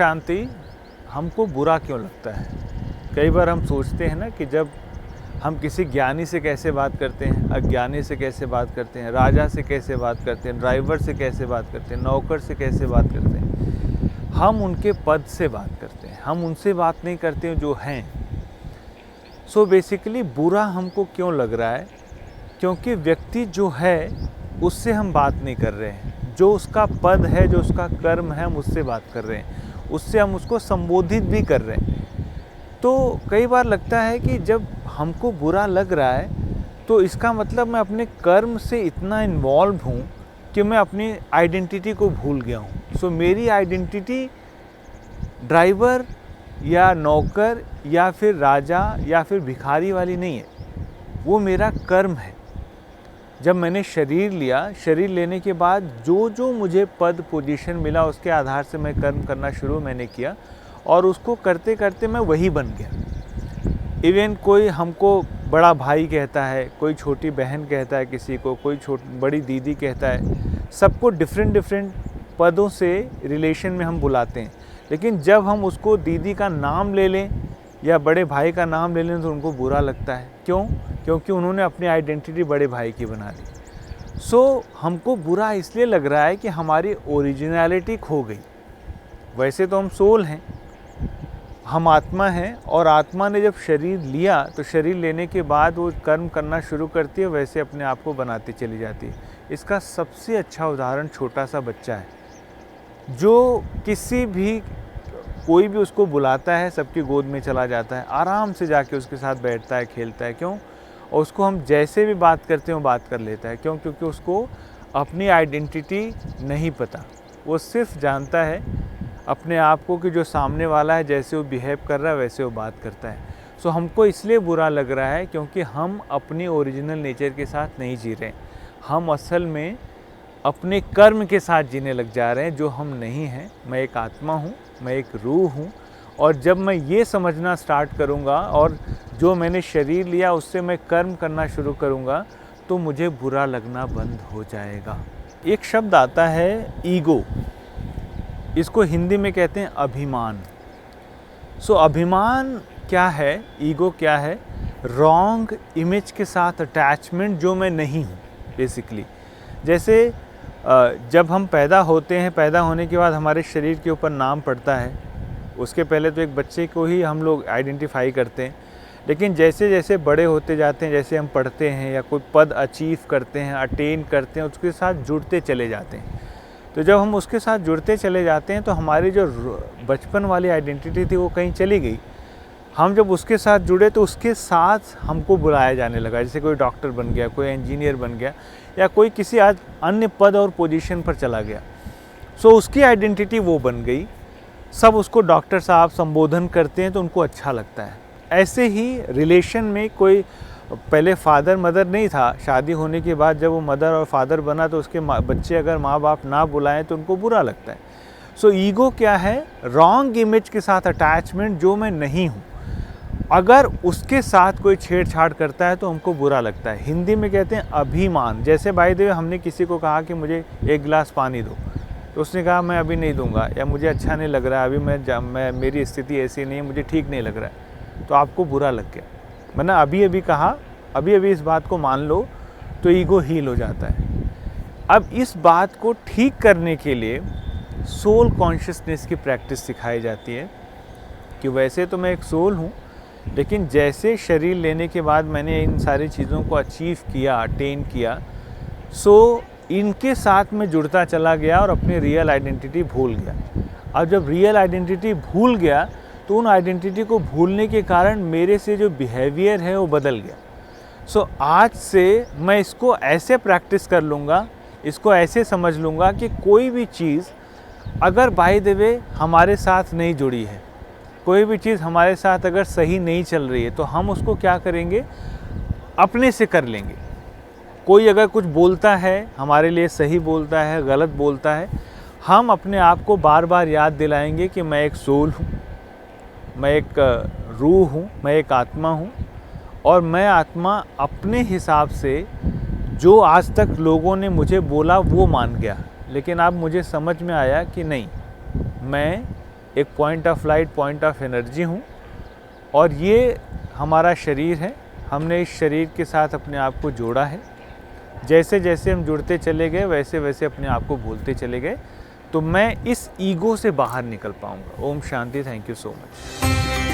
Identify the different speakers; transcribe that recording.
Speaker 1: शांति, हमको बुरा क्यों लगता है? कई बार हम सोचते हैं ना कि जब हम किसी ज्ञानी से कैसे बात करते हैं, अज्ञानी से कैसे बात करते हैं, राजा से कैसे बात करते हैं, ड्राइवर से कैसे बात करते हैं, नौकर से कैसे बात करते हैं, हम उनके पद से बात करते हैं, हम उनसे बात नहीं करते जो हैं। सो बेसिकली बुरा हमको क्यों लग रहा है? क्योंकि व्यक्ति जो है उससे हम बात नहीं कर रहे हैं, जो उसका पद है, जो उसका कर्म है, हम उससे बात कर रहे हैं, उससे हम उसको संबोधित भी कर रहे हैं। तो कई बार लगता है कि जब हमको बुरा लग रहा है तो इसका मतलब मैं अपने कर्म से इतना इन्वॉल्व हूँ कि मैं अपनी आइडेंटिटी को भूल गया हूँ। सो मेरी आइडेंटिटी ड्राइवर या नौकर या फिर राजा या फिर भिखारी वाली नहीं है, वो मेरा कर्म है। जब मैंने शरीर लिया, शरीर लेने के बाद जो जो मुझे पद पोजीशन मिला उसके आधार से मैं कर्म करना शुरू मैंने किया और उसको करते करते मैं वही बन गया। इवन कोई हमको बड़ा भाई कहता है, कोई छोटी बहन कहता है किसी को, कोई बड़ी दीदी कहता है, सबको डिफरेंट डिफरेंट पदों से रिलेशन में हम बुलाते हैं। लेकिन जब हम उसको दीदी का नाम ले लें या बड़े भाई का नाम ले लें तो उनको बुरा लगता है। क्यों? क्योंकि उन्होंने अपनी आइडेंटिटी बड़े भाई की बना ली। सो हमको बुरा इसलिए लग रहा है कि हमारी ओरिजिनलिटी खो गई। वैसे तो हम सोल हैं, हम आत्मा हैं, और आत्मा ने जब शरीर लिया तो शरीर लेने के बाद वो कर्म करना शुरू करती है, वैसे अपने आप को बनाती चली जाती है। इसका सबसे अच्छा उदाहरण छोटा सा बच्चा है, जो किसी भी कोई भी उसको बुलाता है, सबकी गोद में चला जाता है, आराम से जाके उसके साथ बैठता है, खेलता है। क्यों? और उसको हम जैसे भी बात करते हैं वो बात कर लेता है। क्यों? क्योंकि उसको अपनी आइडेंटिटी नहीं पता। वो सिर्फ जानता है अपने आप को कि जो सामने वाला है जैसे वो बिहेव कर रहा है वैसे वो बात करता है। सो हमको इसलिए बुरा लग रहा है क्योंकि हम अपनी ओरिजिनल नेचर के साथ नहीं जी रहे। हम असल में अपने कर्म के साथ जीने लग जा रहे हैं, जो हम नहीं हैं। मैं एक आत्मा हूँ, मैं एक रूह हूँ, और जब मैं ये समझना स्टार्ट करूँगा और जो मैंने शरीर लिया उससे मैं कर्म करना शुरू करूँगा तो मुझे बुरा लगना बंद हो जाएगा। एक शब्द आता है ईगो, इसको हिंदी में कहते हैं अभिमान। सो अभिमान क्या है, ईगो क्या है? रॉन्ग इमेज के साथ अटैचमेंट जो मैं नहीं हूँ बेसिकली। जैसे जब हम पैदा होते हैं, पैदा होने के बाद हमारे शरीर के ऊपर नाम पड़ता है। उसके पहले तो एक बच्चे को ही हम लोग आइडेंटिफाई करते हैं, लेकिन जैसे जैसे बड़े होते जाते हैं, जैसे हम पढ़ते हैं या कोई पद अचीव करते हैं, अटेन करते हैं, उसके साथ जुड़ते चले जाते हैं। तो जब हम उसके साथ जुड़ते चले जाते हैं तो हमारी जो बचपन वाली आइडेंटिटी थी वो कहीं चली गई। हम जब उसके साथ जुड़े तो उसके साथ हमको बुलाया जाने लगा। जैसे कोई डॉक्टर बन गया, कोई इंजीनियर बन गया, या कोई किसी आज अन्य पद और पोजीशन पर चला गया। सो उसकी आइडेंटिटी वो बन गई। सब उसको डॉक्टर साहब संबोधन करते हैं तो उनको अच्छा लगता है। ऐसे ही रिलेशन में कोई पहले फादर मदर नहीं था, शादी होने के बाद जब वो मदर और फादर बना तो उसके बच्चे अगर माँ बाप ना बुलाएं तो उनको बुरा लगता है। सो ईगो क्या है? रॉन्ग इमेज के साथ अटैचमेंट, जो मैं नहीं हूँ। अगर उसके साथ कोई छेड़छाड़ करता है तो हमको बुरा लगता है। हिंदी में कहते हैं अभिमान। जैसे बाय द वे हमने किसी को कहा कि मुझे एक गिलास पानी दो, तो उसने कहा मैं अभी नहीं दूंगा, या मुझे अच्छा नहीं लग रहा है, अभी मैं मेरी स्थिति ऐसी नहीं है, मुझे ठीक नहीं लग रहा है, तो आपको बुरा लग गया। मैंने अभी अभी कहा, अभी अभी इस बात को मान लो तो ईगो हील हो जाता है। अब इस बात को ठीक करने के लिए सोल कॉन्शियसनेस की प्रैक्टिस सिखाई जाती है कि वैसे तो मैं एक सोल हूँ, लेकिन जैसे शरीर लेने के बाद मैंने इन सारी चीज़ों को अचीव किया, अटेन किया, सो इनके साथ मैं जुड़ता चला गया और अपनी रियल आइडेंटिटी भूल गया। अब जब रियल आइडेंटिटी भूल गया तो उन आइडेंटिटी को भूलने के कारण मेरे से जो बिहेवियर है वो बदल गया। सो आज से मैं इसको ऐसे प्रैक्टिस कर लूँगा, इसको ऐसे समझ लूँगा कि कोई भी चीज़ अगर बाय द वे हमारे साथ नहीं जुड़ी है, कोई भी चीज़ हमारे साथ अगर सही नहीं चल रही है, तो हम उसको क्या करेंगे? अपने से कर लेंगे। कोई अगर कुछ बोलता है, हमारे लिए सही बोलता है, गलत बोलता है, हम अपने आप को बार बार याद दिलाएंगे कि मैं एक सोल हूँ, मैं एक रूह हूँ, मैं एक आत्मा हूँ, और मैं आत्मा अपने हिसाब से जो आज तक लोगों ने मुझे बोला वो मान गया। लेकिन अब मुझे समझ में आया कि नहीं, मैं एक point of light, point of energy हूँ, और ये हमारा शरीर है। हमने इस शरीर के साथ अपने आप को जोड़ा है। जैसे जैसे हम जुड़ते चले गए वैसे वैसे अपने आप को भूलते चले गए, तो मैं इस ईगो से बाहर निकल पाऊँगा। ओम शांति। Thank you so much.